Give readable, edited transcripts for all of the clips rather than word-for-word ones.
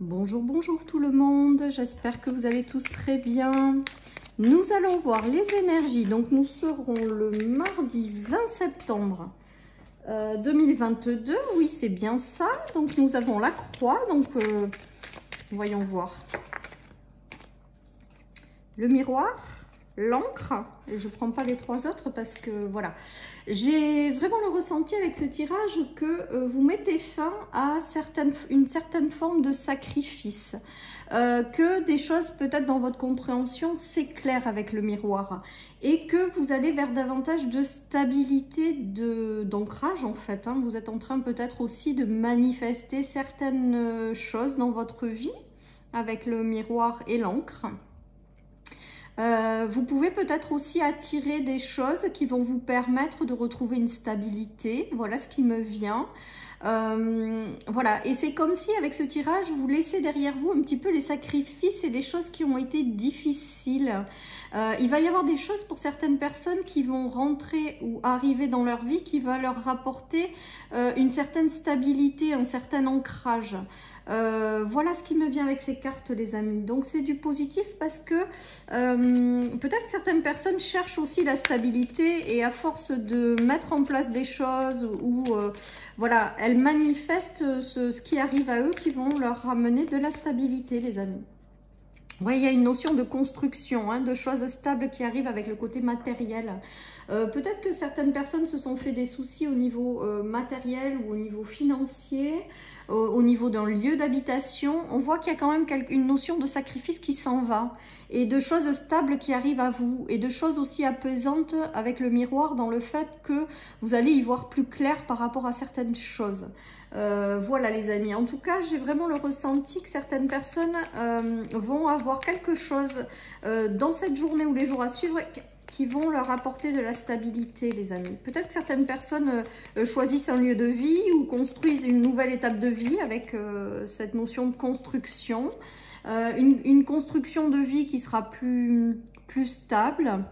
Bonjour, bonjour tout le monde, j'espère que vous allez tous très bien. Nous allons voir les énergies, donc nous serons le mardi 20 septembre 2022, oui c'est bien ça. Donc nous avons la croix, donc voyons voir. Le miroir, l'encre, et je ne prends pas les trois autres parce que voilà. J'ai vraiment le ressenti avec ce tirage que vous mettez fin à une certaine forme de sacrifice. Que des choses peut-être dans votre compréhension s'éclairent avec le miroir. Et que vous allez vers davantage de stabilité, d'ancrage en fait. Hein. Vous êtes en train peut-être aussi de manifester certaines choses dans votre vie avec le miroir et l'encre. Vous pouvez peut-être aussi attirer des choses qui vont vous permettre de retrouver une stabilité. Voilà ce qui me vient. Voilà, et c'est comme si avec ce tirage, vous laissez derrière vous un petit peu les sacrifices et les choses qui ont été difficiles. Il va y avoir des choses pour certaines personnes qui vont rentrer ou arriver dans leur vie qui va leur rapporter une certaine stabilité, un certain ancrage. Voilà ce qui me vient avec ces cartes les amis, donc c'est du positif parce que peut-être que certaines personnes cherchent aussi la stabilité et à force de mettre en place des choses ou voilà, elles manifestent ce qui arrive à eux qui vont leur ramener de la stabilité les amis. Ouais, il y a une notion de construction, hein, de choses stables qui arrivent avec le côté matériel. Peut-être que certaines personnes se sont fait des soucis au niveau matériel ou au niveau financier, au niveau d'un lieu d'habitation. On voit qu'il y a quand même une notion de sacrifice qui s'en va et de choses stables qui arrivent à vous et de choses aussi apaisantes avec le miroir dans le fait que vous allez y voir plus clair par rapport à certaines choses. Voilà les amis, en tout cas j'ai vraiment le ressenti que certaines personnes vont avoir quelque chose dans cette journée ou les jours à suivre qui vont leur apporter de la stabilité les amis. Peut-être que certaines personnes choisissent un lieu de vie ou construisent une nouvelle étape de vie avec cette notion de construction, une construction de vie qui sera plus stable.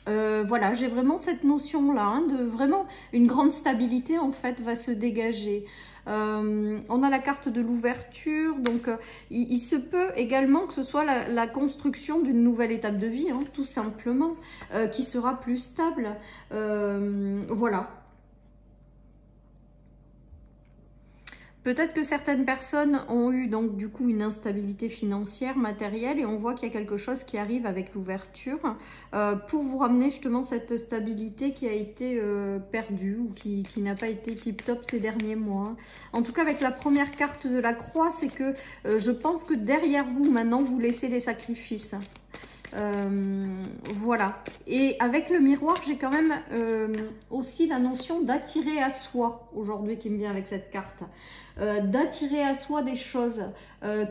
Voilà, j'ai vraiment cette notion-là, hein, de vraiment une grande stabilité en fait va se dégager. On a la carte de l'ouverture, donc il se peut également que ce soit la construction d'une nouvelle étape de vie, hein, tout simplement, qui sera plus stable. Voilà. Peut-être que certaines personnes ont eu donc du coup une instabilité financière, matérielle, et on voit qu'il y a quelque chose qui arrive avec l'ouverture pour vous ramener justement cette stabilité qui a été perdue ou qui n'a pas été tip-top ces derniers mois. En tout cas, avec la première carte de la croix, c'est que je pense que derrière vous, maintenant, vous laissez les sacrifices. Voilà, et avec le miroir j'ai quand même aussi la notion d'attirer à soi aujourd'hui qui me vient avec cette carte, d'attirer à soi des choses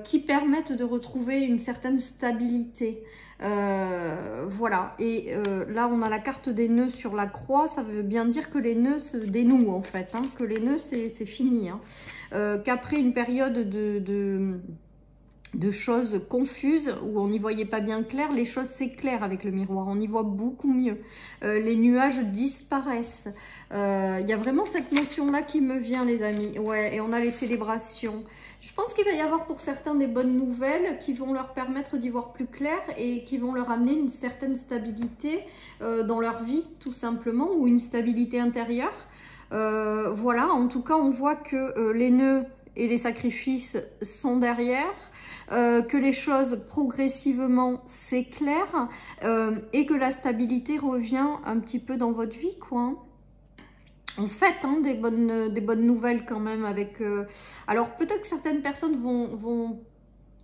qui permettent de retrouver une certaine stabilité. Voilà, et là on a la carte des nœuds sur la croix, ça veut bien dire que les nœuds se dénouent en fait, hein, que les nœuds c'est fini, hein, qu'après une période de choses confuses où on n'y voyait pas bien clair, les choses s'éclairent avec le miroir, on y voit beaucoup mieux, les nuages disparaissent, il y a vraiment cette notion là qui me vient les amis. Ouais, et on a les célébrations. Je pense qu'il va y avoir pour certains des bonnes nouvelles qui vont leur permettre d'y voir plus clair et qui vont leur amener une certaine stabilité dans leur vie tout simplement, ou une stabilité intérieure. Voilà, en tout cas on voit que les nœuds et les sacrifices sont derrière, que les choses progressivement s'éclairent et que la stabilité revient un petit peu dans votre vie, quoi. En fait, hein, des bonnes nouvelles quand même avec... Alors peut-être que certaines personnes vont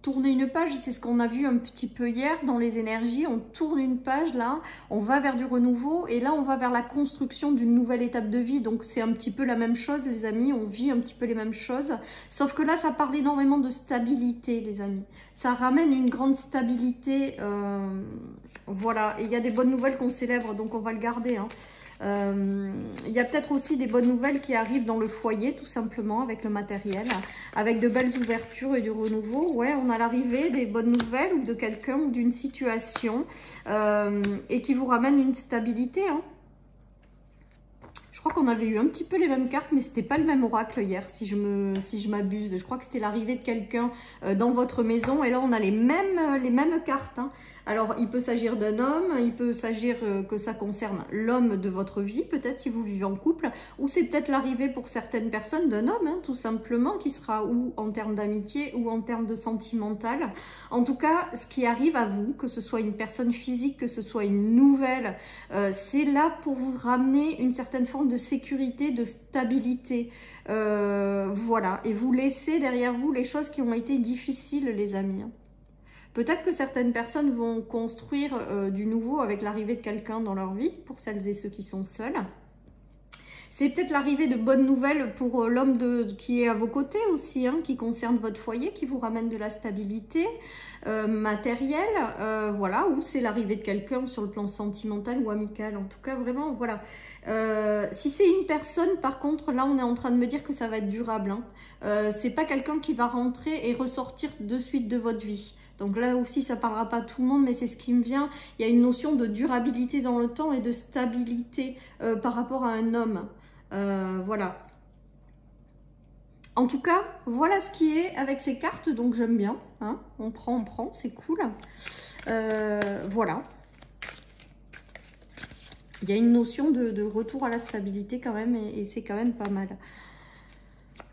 tourner une page, c'est ce qu'on a vu un petit peu hier dans les énergies, on tourne une page là, on va vers du renouveau et là on va vers la construction d'une nouvelle étape de vie, donc c'est un petit peu la même chose les amis, on vit un petit peu les mêmes choses, sauf que là ça parle énormément de stabilité les amis, ça ramène une grande stabilité, voilà, et il y a des bonnes nouvelles qu'on célèbre, donc on va le garder, hein. Il y a peut-être aussi des bonnes nouvelles qui arrivent dans le foyer tout simplement avec le matériel, avec de belles ouvertures et du renouveau. Ouais, on a l'arrivée des bonnes nouvelles ou de quelqu'un ou d'une situation et qui vous ramène une stabilité, hein. Je crois qu'on avait eu un petit peu les mêmes cartes, mais c'était pas le même oracle hier, si je m'abuse. Je crois que c'était l'arrivée de quelqu'un dans votre maison. Et là, on a les mêmes cartes, hein. Alors, il peut s'agir d'un homme, il peut s'agir que ça concerne l'homme de votre vie, peut-être si vous vivez en couple, ou c'est peut-être l'arrivée pour certaines personnes d'un homme, hein, tout simplement, qui sera ou en termes d'amitié ou en termes de sentimental. En tout cas, ce qui arrive à vous, que ce soit une personne physique, que ce soit une nouvelle, c'est là pour vous ramener une certaine forme de sécurité, de stabilité. Voilà, et vous laissez derrière vous les choses qui ont été difficiles, les amis. Peut-être que certaines personnes vont construire du nouveau avec l'arrivée de quelqu'un dans leur vie, pour celles et ceux qui sont seuls. C'est peut-être l'arrivée de bonnes nouvelles pour l'homme qui est à vos côtés aussi, hein, qui concerne votre foyer, qui vous ramène de la stabilité matérielle, voilà, ou c'est l'arrivée de quelqu'un sur le plan sentimental ou amical. En tout cas, vraiment, voilà. Si c'est une personne, par contre, là, on est en train de me dire que ça va être durable, hein. C'est pas quelqu'un qui va rentrer et ressortir de suite de votre vie. Donc là aussi, ça ne parlera pas à tout le monde, mais c'est ce qui me vient. Il y a une notion de durabilité dans le temps et de stabilité par rapport à un homme. Voilà. En tout cas, voilà ce qui est avec ces cartes, donc j'aime bien. Hein, on prend, c'est cool. Voilà. Il y a une notion de retour à la stabilité quand même, et c'est quand même pas mal.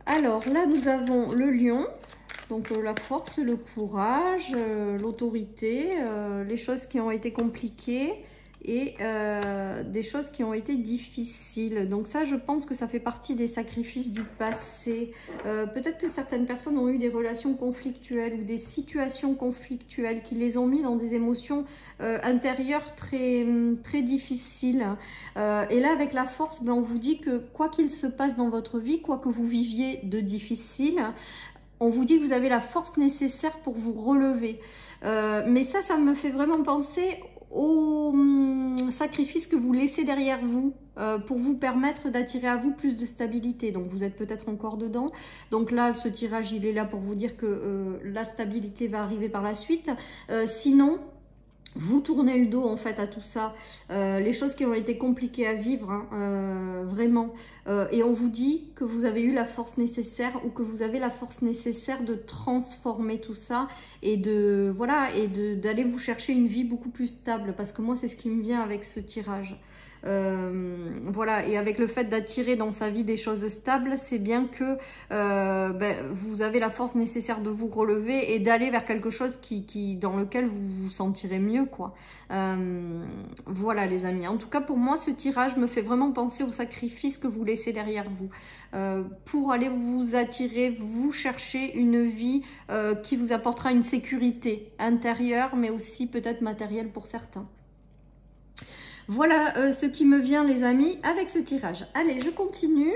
Alors là, nous avons le lion. Donc la force, le courage, l'autorité, les choses qui ont été compliquées et des choses qui ont été difficiles. Donc ça, je pense que ça fait partie des sacrifices du passé. Peut-être que certaines personnes ont eu des relations conflictuelles ou des situations conflictuelles qui les ont mis dans des émotions intérieures très, très difficiles. Et là, avec la force, ben, on vous dit que quoi qu'il se passe dans votre vie, quoi que vous viviez de difficile, on vous dit que vous avez la force nécessaire pour vous relever. Mais ça me fait vraiment penser au sacrifice que vous laissez derrière vous pour vous permettre d'attirer à vous plus de stabilité. Donc vous êtes peut-être encore dedans. Donc là, ce tirage, il est là pour vous dire que la stabilité va arriver par la suite. Sinon, vous tournez le dos en fait à tout ça, les choses qui ont été compliquées à vivre, hein, vraiment, et on vous dit que vous avez eu la force nécessaire ou que vous avez la force nécessaire de transformer tout ça et de voilà et d'aller vous chercher une vie beaucoup plus stable, parce que moi c'est ce qui me vient avec ce tirage. Voilà, et avec le fait d'attirer dans sa vie des choses stables, c'est bien que vous avez la force nécessaire de vous relever et d'aller vers quelque chose dans lequel vous vous sentirez mieux, quoi. Voilà les amis, en tout cas pour moi ce tirage me fait vraiment penser au sacrifice que vous laissez derrière vous pour aller vous attirer, vous chercher une vie qui vous apportera une sécurité intérieure mais aussi peut-être matérielle pour certains. Voilà ce qui me vient les amis avec ce tirage. Allez, je continue.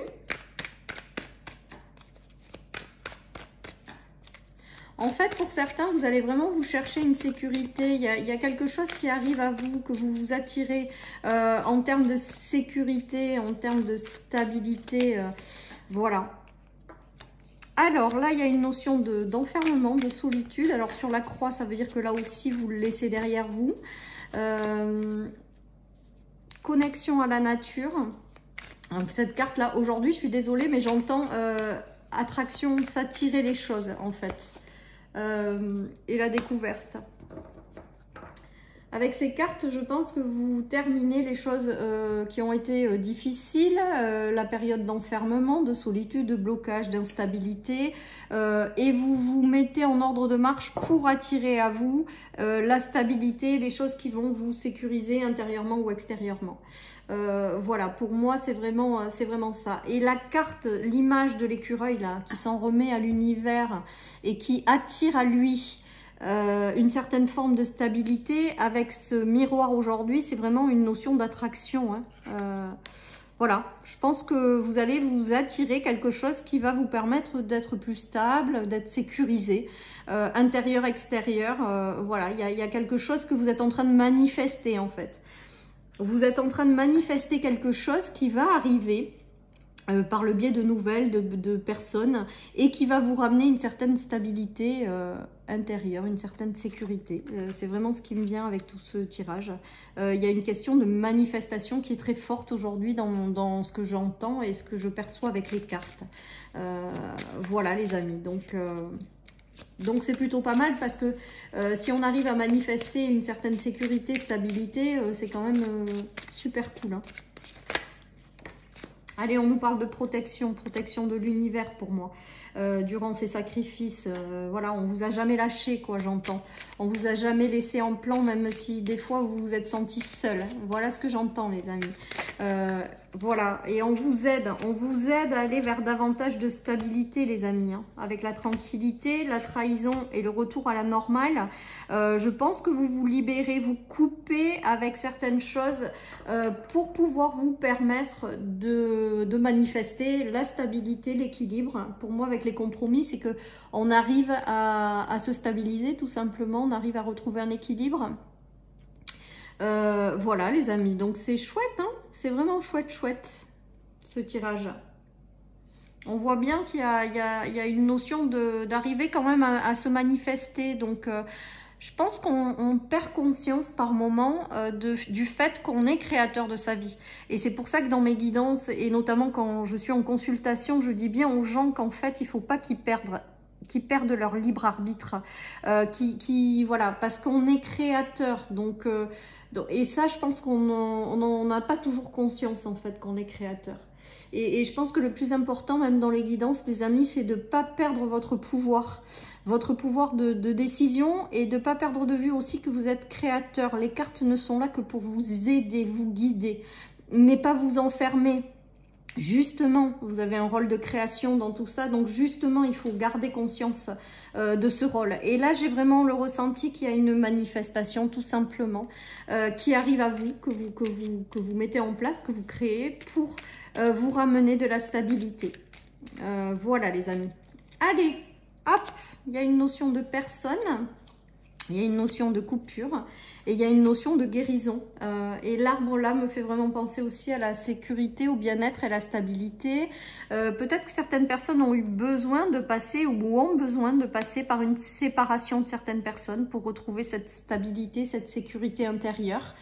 En fait, pour certains, vous allez vraiment vous chercher une sécurité. Il y a quelque chose qui arrive à vous, que vous vous attirez en termes de sécurité, en termes de stabilité. Voilà. Alors là, il y a une notion d'enfermement, de solitude. Alors sur la croix, ça veut dire que là aussi, vous le laissez derrière vous. Connexion à la nature. Donc, cette carte là aujourd'hui, je suis désolée, mais j'entends attraction, s'attirer les choses en fait, et la découverte. Avec ces cartes, je pense que vous terminez les choses qui ont été difficiles, la période d'enfermement, de solitude, de blocage, d'instabilité, et vous vous mettez en ordre de marche pour attirer à vous la stabilité, les choses qui vont vous sécuriser intérieurement ou extérieurement. Voilà, pour moi, c'est vraiment ça. Et la carte, l'image de l'écureuil là, qui s'en remet à l'univers et qui attire à lui une certaine forme de stabilité avec ce miroir aujourd'hui, c'est vraiment une notion d'attraction, hein. Voilà, je pense que vous allez vous attirer quelque chose qui va vous permettre d'être plus stable, d'être sécurisé, intérieur, extérieur. Voilà, il y a quelque chose que vous êtes en train de manifester en fait. Vous êtes en train de manifester quelque chose qui va arriver par le biais de nouvelles, de personnes, et qui va vous ramener une certaine stabilité intérieure, une certaine sécurité. C'est vraiment ce qui me vient avec tout ce tirage. Il y a une question de manifestation qui est très forte aujourd'hui dans ce que j'entends et ce que je perçois avec les cartes. Voilà les amis, donc c'est plutôt pas mal parce que si on arrive à manifester une certaine sécurité, stabilité, c'est quand même super cool, hein. Allez, on nous parle de protection, protection de l'univers pour moi. Durant ces sacrifices, voilà, on vous a jamais lâché, quoi, j'entends. On vous a jamais laissé en plan, même si des fois vous vous êtes senti seul. Voilà ce que j'entends, les amis. Voilà, et on vous aide à aller vers davantage de stabilité, les amis, hein, avec la tranquillité, la trahison et le retour à la normale. Je pense que vous vous libérez, vous coupez avec certaines choses pour pouvoir vous permettre de manifester la stabilité, l'équilibre. Pour moi, avec les compromis, c'est que on arrive à se stabiliser, tout simplement, on arrive à retrouver un équilibre. Voilà les amis, donc c'est chouette, hein, c'est vraiment chouette ce tirage. On voit bien qu'il y a une notion d'arriver quand même à se manifester, donc je pense qu'on perd conscience par moment du fait qu'on est créateur de sa vie. Et c'est pour ça que dans mes guidances, et notamment quand je suis en consultation, je dis bien aux gens qu'en fait il ne faut pas qu'ils perdent leur libre arbitre, voilà, parce qu'on est créateur, et ça je pense qu'on n'en a pas toujours conscience en fait qu'on est créateur, et je pense que le plus important même dans les guidances, les amis, c'est de ne pas perdre votre pouvoir de décision, et de ne pas perdre de vue aussi que vous êtes créateur. Les cartes ne sont là que pour vous aider, vous guider, mais pas vous enfermer. Justement, vous avez un rôle de création dans tout ça, donc justement, il faut garder conscience de ce rôle. Et là, j'ai vraiment le ressenti qu'il y a une manifestation, tout simplement, qui arrive à vous, que vous mettez en place, que vous créez pour vous ramener de la stabilité. Voilà, les amis. Allez, hop, il y a une notion de personne. Il y a une notion de coupure et il y a une notion de guérison. Et l'arbre là me fait vraiment penser aussi à la sécurité, au bien-être et à la stabilité. Peut-être que certaines personnes ont eu besoin de passer ou ont besoin de passer par une séparation de certaines personnes pour retrouver cette stabilité, cette sécurité intérieure.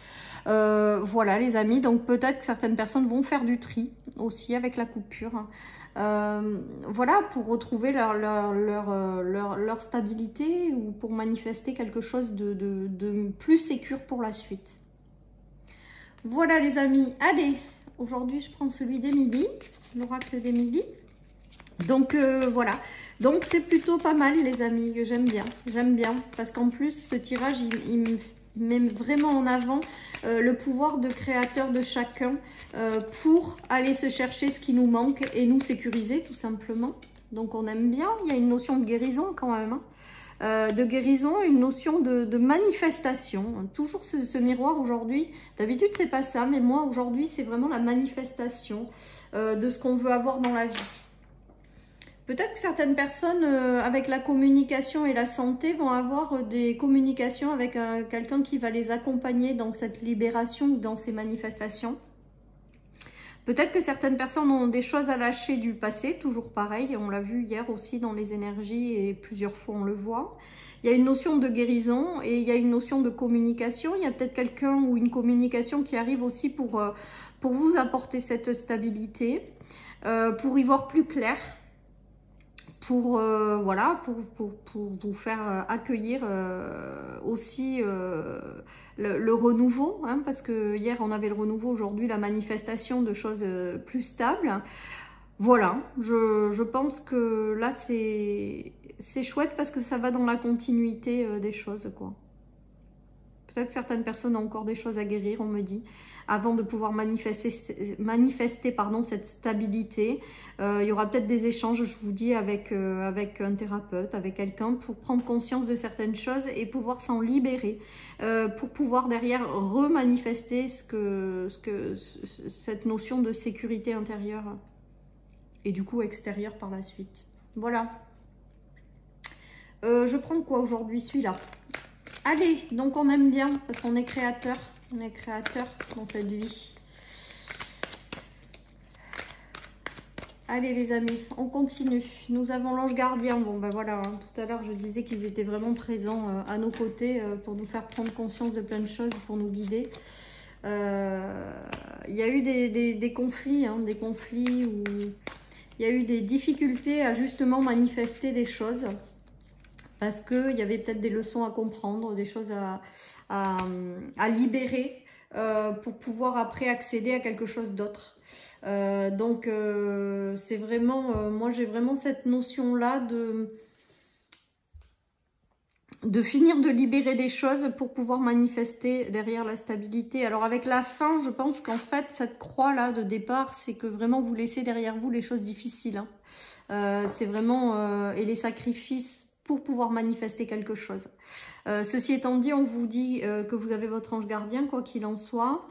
Voilà les amis, donc peut-être que certaines personnes vont faire du tri aussi avec la coupure. Voilà, pour retrouver leur stabilité ou pour manifester quelque chose de plus sécure pour la suite. Voilà les amis, allez, aujourd'hui je prends celui d'Émilie, l'oracle d'Émilie. Donc voilà, donc c'est plutôt pas mal les amis, que j'aime bien, parce qu'en plus ce tirage il me met vraiment en avant le pouvoir de créateur de chacun pour aller se chercher ce qui nous manque et nous sécuriser tout simplement. Donc on aime bien, il y a une notion de guérison quand même, hein. De guérison, une notion de manifestation. Toujours ce miroir aujourd'hui, d'habitude c'est pas ça, mais moi aujourd'hui c'est vraiment la manifestation de ce qu'on veut avoir dans la vie. Peut-être que certaines personnes, avec la communication et la santé, vont avoir des communications avec quelqu'un qui va les accompagner dans cette libération ou dans ces manifestations. Peut-être que certaines personnes ont des choses à lâcher du passé, toujours pareil, on l'a vu hier aussi dans les énergies et plusieurs fois on le voit. Il y a une notion de guérison et il y a une notion de communication. Il y a peut-être quelqu'un ou une communication qui arrive aussi pour vous apporter cette stabilité, pour y voir plus clair. Voilà, pour vous faire accueillir aussi le renouveau, hein, parce que hier on avait le renouveau, aujourd'hui la manifestation de choses plus stables. Voilà, je pense que là c'est chouette parce que ça va dans la continuité des choses, quoi. Peut-être que certaines personnes ont encore des choses à guérir, on me dit, avant de pouvoir manifester cette stabilité. Il y aura peut-être des échanges, je vous dis, avec un thérapeute, avec quelqu'un, pour prendre conscience de certaines choses et pouvoir s'en libérer, pour pouvoir derrière remanifester cette notion de sécurité intérieure et du coup extérieure par la suite. Voilà. Je prends quoi aujourd'hui, celui-là? Allez, donc on aime bien parce qu'on est créateur dans cette vie. Allez les amis, on continue. Nous avons l'ange gardien. Bon ben voilà, hein, tout à l'heure je disais qu'ils étaient vraiment présents à nos côtés pour nous faire prendre conscience de plein de choses, pour nous guider. Il y a eu des conflits, hein, des conflits où il y a eu des difficultés à justement manifester des choses. Parce qu'il y avait peut-être des leçons à comprendre, des choses à libérer pour pouvoir après accéder à quelque chose d'autre. Donc c'est vraiment, moi j'ai vraiment cette notion-là de finir de libérer des choses pour pouvoir manifester derrière la stabilité. Alors avec la fin, je pense qu'en fait, cette croix-là de départ, c'est que vraiment vous laissez derrière vous les choses difficiles. Hein. C'est vraiment, et les sacrifices pour pouvoir manifester quelque chose. Ceci étant dit, on vous dit que vous avez votre ange gardien, quoi qu'il en soit,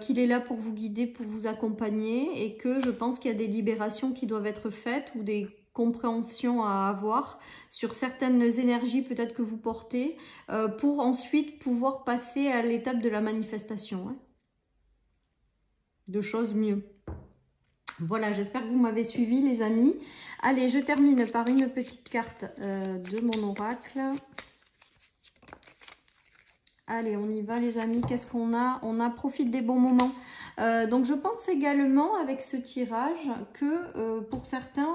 qu'il est là pour vous guider, pour vous accompagner, et que je pense qu'il y a des libérations qui doivent être faites ou des compréhensions à avoir sur certaines énergies peut-être que vous portez, pour ensuite pouvoir passer à l'étape de la manifestation, hein, de choses mieux. Voilà, j'espère que vous m'avez suivi les amis. Allez, je termine par une petite carte de mon oracle. Allez, on y va les amis. Qu'est-ce qu'on a? On a profite des bons moments. Donc je pense également avec ce tirage que pour certains,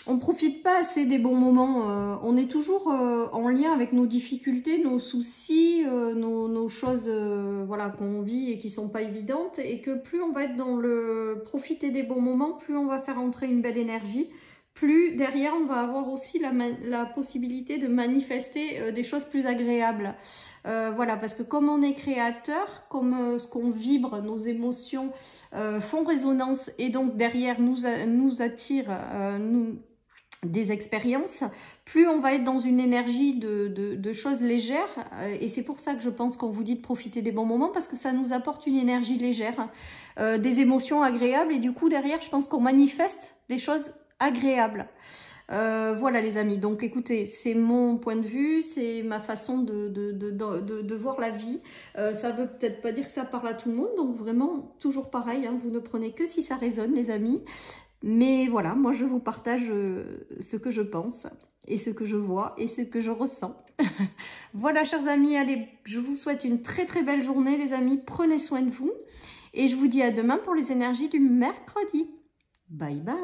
on ne profite pas assez des bons moments. On est toujours en lien avec nos difficultés, nos soucis, nos choses voilà, qu'on vit et qui ne sont pas évidentes. Et que plus on va être dans le profiter des bons moments, plus on va faire entrer une belle énergie. Plus derrière, on va avoir aussi la possibilité de manifester des choses plus agréables. Voilà, parce que comme on est créateur, comme ce qu'on vibre, nos émotions font résonance et donc derrière nous attire des expériences, plus on va être dans une énergie de choses légères. Et c'est pour ça que je pense qu'on vous dit de profiter des bons moments, parce que ça nous apporte une énergie légère, des émotions agréables. Et du coup, derrière, je pense qu'on manifeste des choses agréable. Voilà les amis, donc écoutez, c'est mon point de vue, c'est ma façon de voir la vie. Ça veut peut-être pas dire que ça parle à tout le monde, donc vraiment toujours pareil, hein, vous ne prenez que si ça résonne les amis. Mais voilà, moi je vous partage ce que je pense et ce que je vois et ce que je ressens. Voilà chers amis, allez, je vous souhaite une très très belle journée les amis, prenez soin de vous et je vous dis à demain pour les énergies du mercredi. Bye bye.